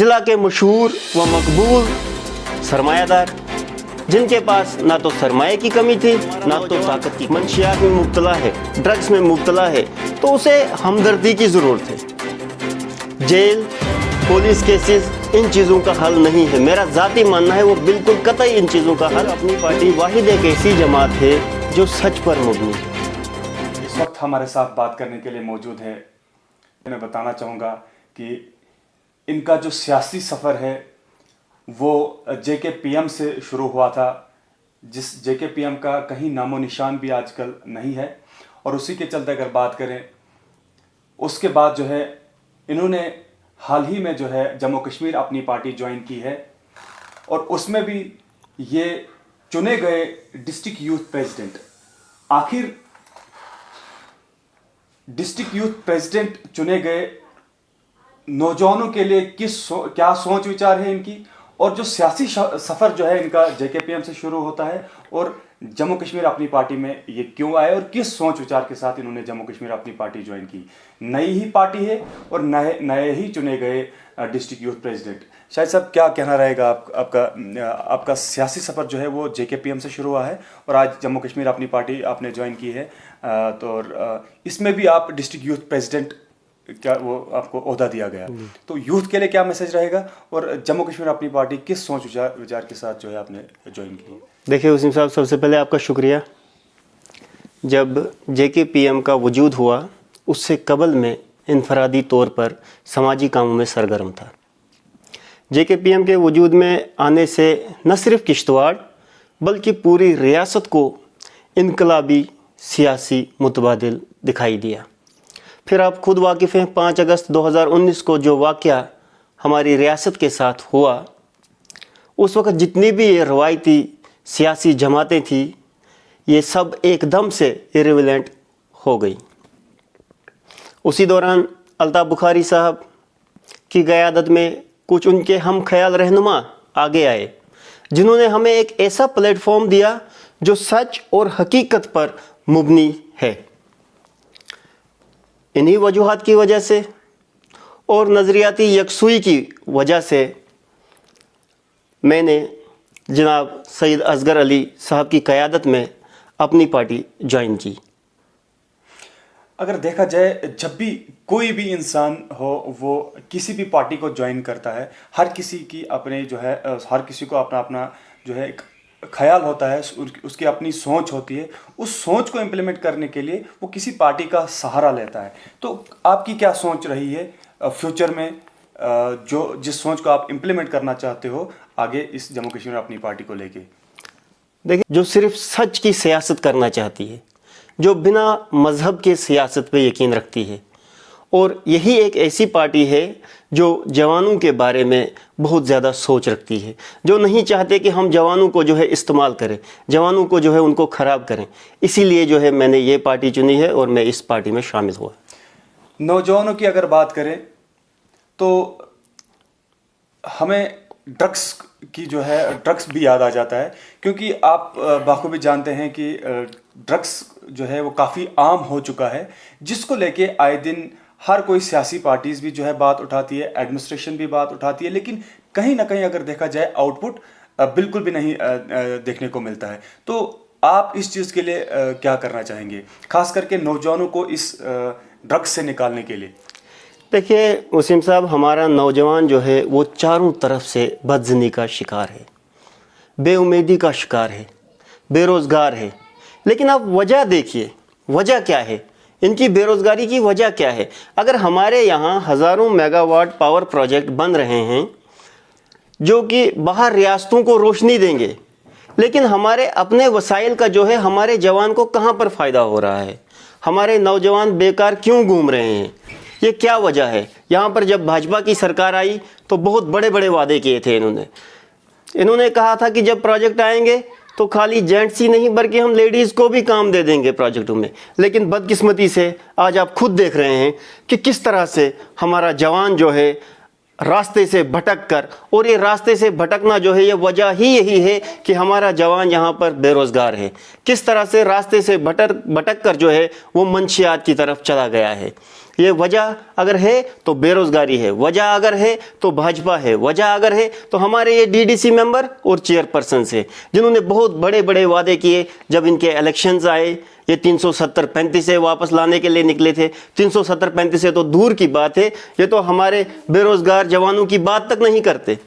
जिला के मशहूर व मकबूल सरमायादार जिनके पास ना तो सरमाए की कमी थी ना तो ताकत की, मंशियात में मुब्तला है, ड्रग्स में मुब्तला है, तो उसे हमदर्दी की ज़रूरत है। जेल, पुलिस केसेस इन चीज़ों का हल नहीं है। मेरा ज़ाती मानना है वो बिल्कुल कतई इन चीज़ों का हल। अपनी पार्टी वाहिद एक ऐसी जमात है जो सच पर मबनी है। इस वक्त हमारे साथ बात करने के लिए मौजूद है। मैं बताना चाहूँगा कि इनका जो सियासी सफ़र है वो JKPM से शुरू हुआ था, जिस JKPM का कहीं नामो निशान भी आजकल नहीं है। और उसी के चलते अगर बात करें, उसके बाद जो है इन्होंने हाल ही में जो है जम्मू कश्मीर अपनी पार्टी ज्वाइन की है, और उसमें भी ये चुने गए डिस्ट्रिक्ट यूथ प्रेसिडेंट। आखिर डिस्ट्रिक्ट यूथ प्रेसिडेंट चुने गए नौजवानों के लिए क्या सोच विचार है इनकी, और जो सियासी सफ़र जो है इनका JKPM से शुरू होता है और जम्मू कश्मीर अपनी पार्टी में ये क्यों आए और किस सोच विचार के साथ इन्होंने जम्मू कश्मीर अपनी पार्टी ज्वाइन की। नई ही पार्टी है और नए ही चुने गए डिस्ट्रिक्ट यूथ प्रेसिडेंट। शायद साहब, क्या कहना रहेगा आपका सियासी सफ़र जो है वो JKPM से शुरू हुआ है और आज जम्मू कश्मीर अपनी पार्टी आपने ज्वाइन की है, तो इसमें भी आप डिस्ट्रिक्ट यूथ प्रेसिडेंट क्या वो आपको ओहदा दिया गया, तो यूथ के लिए क्या मैसेज रहेगा और जम्मू कश्मीर अपनी पार्टी किस सोच विचार के साथ जो है आपने ज्वाइन की? देखिए वसीम साहब, सबसे पहले आपका शुक्रिया। जब JKPM का वजूद हुआ उससे कबल में इनफरादी तौर पर समाजी कामों में सरगर्म था। JKPM के वजूद में आने से न सिर्फ किश्तवाड़ बल्कि पूरी रियासत को इनकलाबी सियासी मुतबादिल दिखाई दिया। फिर आप खुद वाकिफ़ हैं, 5 अगस्त 2019 को जो वाक़या हमारी रियासत के साथ हुआ, उस वक़्त जितनी भी ये रवायती सियासी जमातें थी ये सब एकदम से इरेलेवेंट हो गई। उसी दौरान अल्ताफ़ बुखारी साहब की क़यादत में कुछ उनके हम ख्याल रहनुमा आगे आए, जिन्होंने हमें एक ऐसा प्लेटफॉर्म दिया जो सच और हकीकत पर मुबनी है। इन्हीं वजूहात की वजह से और नज़रियाती यकसुई की वजह से मैंने जनाब सैयद असगर अली साहब की क़यादत में अपनी पार्टी ज्वाइन की। अगर देखा जाए, जब भी कोई भी इंसान हो वो किसी भी पार्टी को ज्वाइन करता है, हर किसी की अपने जो है हर किसी को अपना अपना जो है एक ख्याल होता है, उसकी अपनी सोच होती है। उस सोच को इम्प्लीमेंट करने के लिए वो किसी पार्टी का सहारा लेता है। तो आपकी क्या सोच रही है फ्यूचर में, जो जिस सोच को आप इम्प्लीमेंट करना चाहते हो आगे इस जम्मू कश्मीर अपनी पार्टी को लेके? देखिए, जो सिर्फ सच की सियासत करना चाहती है, जो बिना मज़हब के सियासत पे यकीन रखती है, और यही एक ऐसी पार्टी है जो जवानों के बारे में बहुत ज़्यादा सोच रखती है, जो नहीं चाहते कि हम जवानों को जो है इस्तेमाल करें, जवानों को जो है उनको ख़राब करें। इसीलिए जो है मैंने ये पार्टी चुनी है और मैं इस पार्टी में शामिल हुआ। नौजवानों की अगर बात करें तो हमें ड्रग्स की जो है ड्रग्स भी याद आ जाता है, क्योंकि आप बाखूबी जानते हैं कि ड्रग्स जो है वो काफ़ी आम हो चुका है, जिसको लेके आए दिन हर कोई सियासी पार्टीज़ भी जो है बात उठाती है, एडमिनिस्ट्रेशन भी बात उठाती है, लेकिन कहीं ना कहीं अगर देखा जाए आउटपुट बिल्कुल भी नहीं देखने को मिलता है। तो आप इस चीज़ के लिए क्या करना चाहेंगे, खास करके नौजवानों को इस ड्रग्स से निकालने के लिए? देखिए वसीम साहब, हमारा नौजवान जो है वो चारों तरफ से बदज़नी का शिकार है, बेउम्मीदी का शिकार है, बेरोज़गार है। लेकिन आप वजह देखिए, वजह क्या है इनकी बेरोज़गारी की वजह क्या है? अगर हमारे यहाँ हज़ारों मेगावाट पावर प्रोजेक्ट बन रहे हैं जो कि बाहर रियासतों को रोशनी देंगे, लेकिन हमारे अपने वसाइल का जो है हमारे जवान को कहाँ पर फ़ायदा हो रहा है? हमारे नौजवान बेकार क्यों घूम रहे हैं? ये क्या वजह है? यहाँ पर जब भाजपा की सरकार आई तो बहुत बड़े बड़े वादे किए थे इन्होंने कहा था कि जब प्रोजेक्ट आएंगे तो खाली जेंट्स ही नहीं बल्कि हम लेडीज़ को भी काम दे देंगे प्रोजेक्टों में। लेकिन बदकिस्मती से आज आप खुद देख रहे हैं कि किस तरह से हमारा जवान जो है रास्ते से भटक कर, और ये रास्ते से भटकना जो है ये वजह ही यही है कि हमारा जवान यहाँ पर बेरोज़गार है। किस तरह से रास्ते से भटक कर जो है वो मंशियात की तरफ चला गया है। ये वजह अगर है तो बेरोज़गारी है, वजह अगर है तो भाजपा है, वजह अगर है तो हमारे ये डीडीसी मेंबर और चेयरपर्सन है जिन्होंने बहुत बड़े बड़े वादे किए। जब इनके इलेक्शंस आए ये 370-35 से वापस लाने के लिए निकले थे। 370-35 से तो दूर की बात है, ये तो हमारे बेरोज़गार जवानों की बात तक नहीं करते।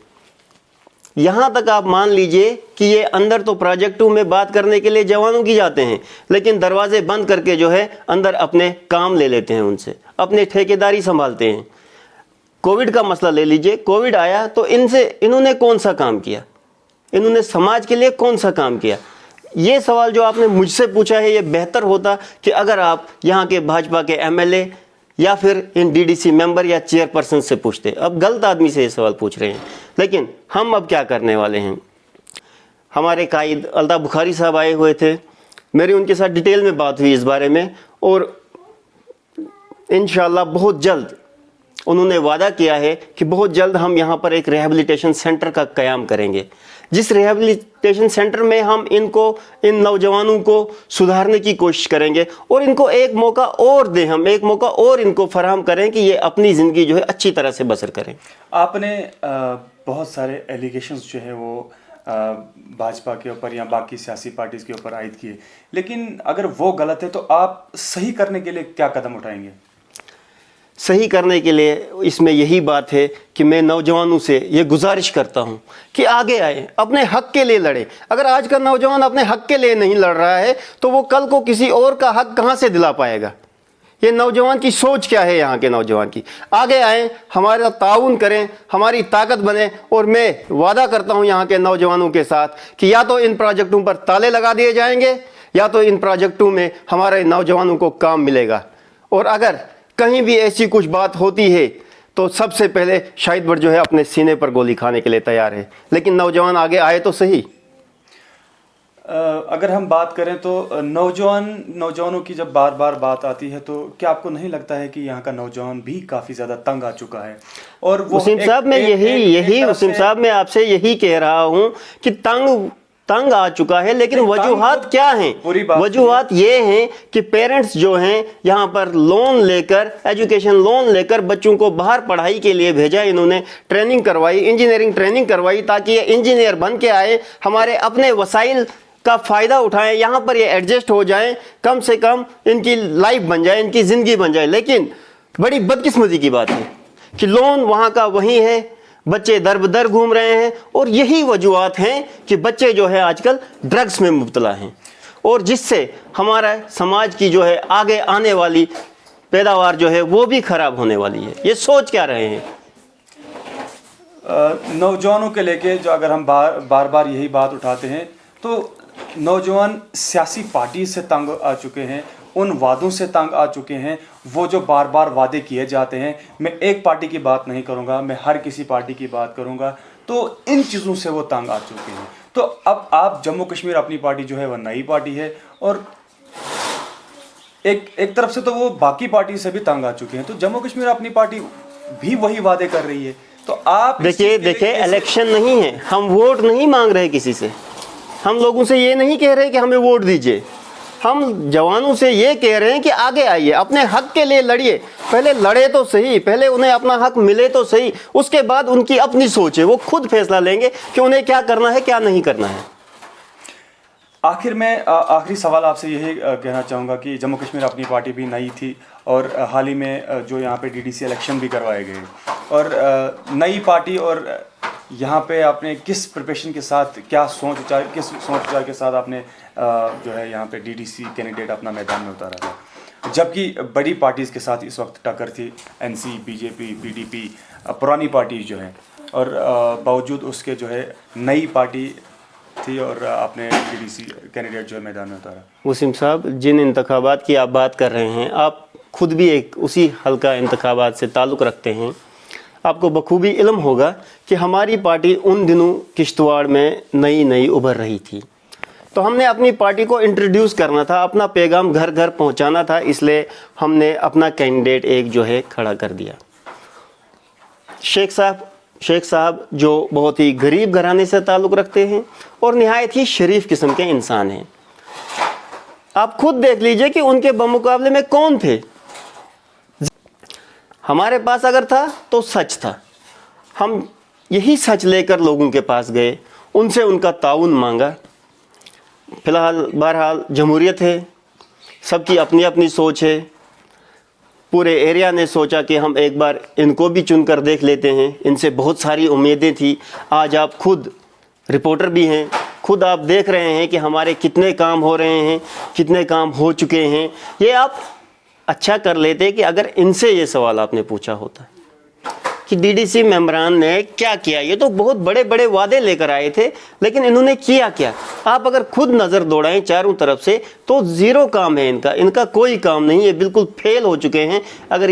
यहाँ तक आप मान लीजिए कि ये अंदर तो प्रोजेक्टों में बात करने के लिए जवानों की जाते हैं, लेकिन दरवाजे बंद करके जो है अंदर अपने काम ले लेते हैं, उनसे अपने ठेकेदारी संभालते हैं। कोविड का मसला ले लीजिए, कोविड आया तो इन्होंने कौन सा काम किया, इन्होंने समाज के लिए कौन सा काम किया? ये सवाल जो आपने मुझसे पूछा है ये बेहतर होता कि अगर आप यहाँ के भाजपा के एमएलए या फिर इन डीडीसी मेंबर या चेयरपर्सन से पूछते। अब गलत आदमी से ये सवाल पूछ रहे हैं, लेकिन हम अब क्या करने वाले हैं। हमारे कायद अल्ताफ़ बुखारी साहब आए हुए थे, मेरी उनके साथ डिटेल में बात हुई इस बारे में, और इंशाल्लाह बहुत जल्द उन्होंने वादा किया है कि बहुत जल्द हम यहाँ पर एक रिहैबिलिटेशन सेंटर का क़याम करेंगे, जिस रिहैबिलिटेशन सेंटर में हम इन नौजवानों को सुधारने की कोशिश करेंगे और इनको एक मौका और दें, हम एक मौका और इनको फराहम करें कि ये अपनी ज़िंदगी जो है अच्छी तरह से बसर करें। आपने बहुत सारे एलिगेशंस जो है वो भाजपा के ऊपर या बाकी सियासी पार्टीज़ के ऊपर आयद किए, लेकिन अगर वो गलत है तो आप सही करने के लिए क्या कदम उठाएंगे? सही करने के लिए इसमें यही बात है कि मैं नौजवानों से ये गुजारिश करता हूँ कि आगे आए, अपने हक के लिए लड़े। अगर आज का नौजवान अपने हक के लिए नहीं लड़ रहा है तो वो कल को किसी और का हक कहाँ से दिला पाएगा? ये नौजवान की सोच क्या है, यहाँ के नौजवान की? आगे आएँ, हमारा ताउन करें, हमारी ताकत बने, और मैं वादा करता हूँ यहाँ के नौजवानों के साथ कि या तो इन प्रोजेक्टों पर ताले लगा दिए जाएंगे या तो इन प्रोजेक्टों में हमारे नौजवानों को काम मिलेगा। और अगर कहीं भी ऐसी कुछ बात होती है तो सबसे पहले शाहिद भट्ट जो है अपने सीने पर गोली खाने के लिए तैयार है, लेकिन नौजवान आगे आए तो सही। अगर हम बात करें तो नौजवानों की जब बार बार बात आती है तो क्या आपको नहीं लगता है कि यहाँ का नौजवान भी काफ़ी ज़्यादा तंग आ चुका है? और वो वसीम साहब, मैं वसीम साहब मैं आपसे यही कह रहा हूँ कि तंग आ चुका है, लेकिन वजूहात क्या हैं? वजूहात ये हैं कि पेरेंट्स जो हैं यहाँ पर लोन लेकर, एजुकेशन लोन लेकर बच्चों को बाहर पढ़ाई के लिए भेजा। इन्होंने ट्रेनिंग करवाई, इंजीनियरिंग ट्रेनिंग करवाई, ताकि ये इंजीनियर बन के आए, हमारे अपने वसाइल का फ़ायदा उठाएं, यहाँ पर ये एडजस्ट हो जाएं, कम से कम इनकी लाइफ बन जाए, इनकी ज़िंदगी बन जाए। लेकिन बड़ी बदकिस्मती की बात है कि लोन वहाँ का वहीं है, बच्चे दर बदर घूम रहे हैं, और यही वजूहात हैं कि बच्चे जो है आजकल ड्रग्स में मुब्तला हैं, और जिससे हमारा समाज की जो है आगे आने वाली पैदावार जो है वो भी ख़राब होने वाली है। ये सोच क्या रहे हैं? नौजवानों के लेके जो अगर हम बार बार यही बात उठाते हैं तो नौजवान सियासी पार्टी से तंग आ चुके हैं, उन वादों से तंग आ चुके हैं, वो जो बार बार वादे किए जाते हैं। मैं एक पार्टी की बात नहीं करूंगा, मैं हर किसी पार्टी की बात करूंगा। तो इन चीज़ों से वो तंग आ चुके हैं। तो अब आप जम्मू कश्मीर अपनी पार्टी जो है वह नई पार्टी है, और एक तरफ से तो वो बाकी पार्टी से भी तंग आ चुके हैं। तो जम्मू कश्मीर अपनी पार्टी भी वही वादे कर रही है। तो आप देखिए इलेक्शन नहीं है, हम वोट नहीं मांग रहे किसी से, हम लोगों से ये नहीं कह रहे कि हमें वोट दीजिए, हम जवानों से ये कह रहे हैं कि आगे आइए, अपने हक के लिए लड़िए। पहले लड़े तो सही, पहले उन्हें अपना हक मिले तो सही, उसके बाद उनकी अपनी सोच है, वो खुद फैसला लेंगे कि उन्हें क्या करना है क्या नहीं करना है। आखिर में आखिरी सवाल आपसे यही कहना चाहूँगा कि जम्मू कश्मीर अपनी पार्टी भी नई थी, और हाल ही में जो यहाँ पे डीडीसी इलेक्शन भी करवाए गए, और नई पार्टी, और यहाँ पे आपने किस प्रिपरेशन के साथ, किस सोच विचार के साथ आपने जो है यहाँ पे डीडीसी कैंडिडेट अपना मैदान में उतारा था, जबकि बड़ी पार्टीज़ के साथ इस वक्त टक्कर थी, एनसी, बीजेपी, पीडीपी, पुरानी पार्टीज जो हैं, और बावजूद उसके जो है नई पार्टी थी और आपने डीडीसी कैंडिडेट जो है मैदान में उतारा। वसीम साहब, जिन इंतखाबात की आप बात कर रहे हैं, आप खुद भी एक उसी हल्का इंतखाबात से ताल्लुक़ रखते हैं, आपको बखूबी इल्म होगा कि हमारी पार्टी उन दिनों किश्तवाड़ में नई उभर रही थी। तो हमने अपनी पार्टी को इंट्रोड्यूस करना था, अपना पैगाम घर घर पहुंचाना था, इसलिए हमने अपना कैंडिडेट एक जो है खड़ा कर दिया। शेख साहब जो बहुत ही गरीब घराने से ताल्लुक़ रखते हैं और निहायत ही शरीफ किस्म के इंसान हैं। आप खुद देख लीजिए कि उनके बमुकाबले में कौन थे। हमारे पास अगर था तो सच था, हम यही सच लेकर लोगों के पास गए, उनसे उनका ताउन मांगा। फ़िलहाल बहरहाल जमहूरियत है, सबकी अपनी अपनी सोच है। पूरे एरिया ने सोचा कि हम एक बार इनको भी चुन कर देख लेते हैं, इनसे बहुत सारी उम्मीदें थी। आज आप खुद रिपोर्टर भी हैं, खुद आप देख रहे हैं कि हमारे कितने काम हो रहे हैं, कितने काम हो चुके हैं। ये आप अच्छा कर लेते कि अगर इनसे ये सवाल आपने पूछा होता कि डीडीसी मेंबरान ने क्या किया। ये तो बहुत बड़े बड़े वादे लेकर आए थे, लेकिन इन्होंने किया क्या। आप अगर खुद नज़र दौड़ाएं चारों तरफ से तो ज़ीरो काम है इनका कोई काम नहीं है, बिल्कुल फेल हो चुके हैं। अगर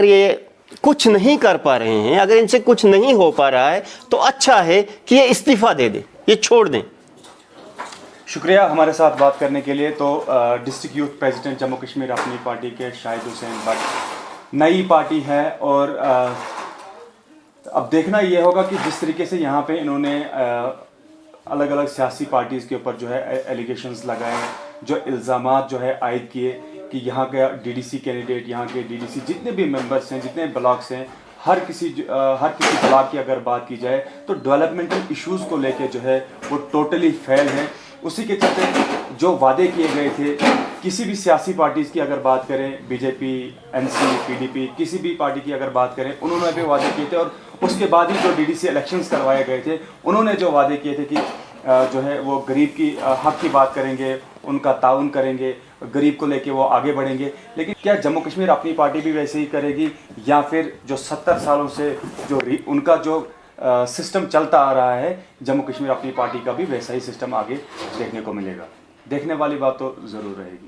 ये कुछ नहीं कर पा रहे हैं, अगर इनसे कुछ नहीं हो पा रहा है तो अच्छा है कि ये इस्तीफ़ा दे दें, ये छोड़ दें। शुक्रिया हमारे साथ बात करने के लिए। तो district youth president Jammu Kashmir अपनी पार्टी के शाहिद हुसैन भट्ट नई पार्टी है, और अब देखना ये होगा कि जिस तरीके से यहाँ पे इन्होंने अलग अलग सियासी पार्टीज़ के ऊपर जो है एलिगेशंस लगाए, जो इल्ज़ामात जो है आयद किए कि यहाँ का डीडीसी कैंडिडेट, यहाँ के डीडीसी जितने भी मेंबर्स हैं, जितने ब्लॉक्स हैं, हर किसी ब्लॉक की अगर बात की जाए तो डेवलपमेंटल इश्यूज़ को लेके जो है वो टोटली फेल है। उसी के चलते जो वादे किए गए थे किसी भी सियासी पार्टीज़ की अगर बात करें, बीजेपी, एनसी, पीडीपी, किसी भी पार्टी की अगर बात करें, उन्होंने भी वादे किए थे। और उसके बाद ही जो डीडीसी इलेक्शंस करवाए गए थे, उन्होंने जो वादे किए थे कि जो है वो गरीब की हक की बात करेंगे, उनका ताउन करेंगे, गरीब को लेके वो आगे बढ़ेंगे। लेकिन क्या जम्मू कश्मीर अपनी पार्टी भी वैसे ही करेगी, या फिर जो 70 सालों से जो उनका जो सिस्टम चलता आ रहा है, जम्मू कश्मीर अपनी पार्टी का भी वैसा ही सिस्टम आगे देखने को मिलेगा। देखने वाली बात तो ज़रूर रहेगी।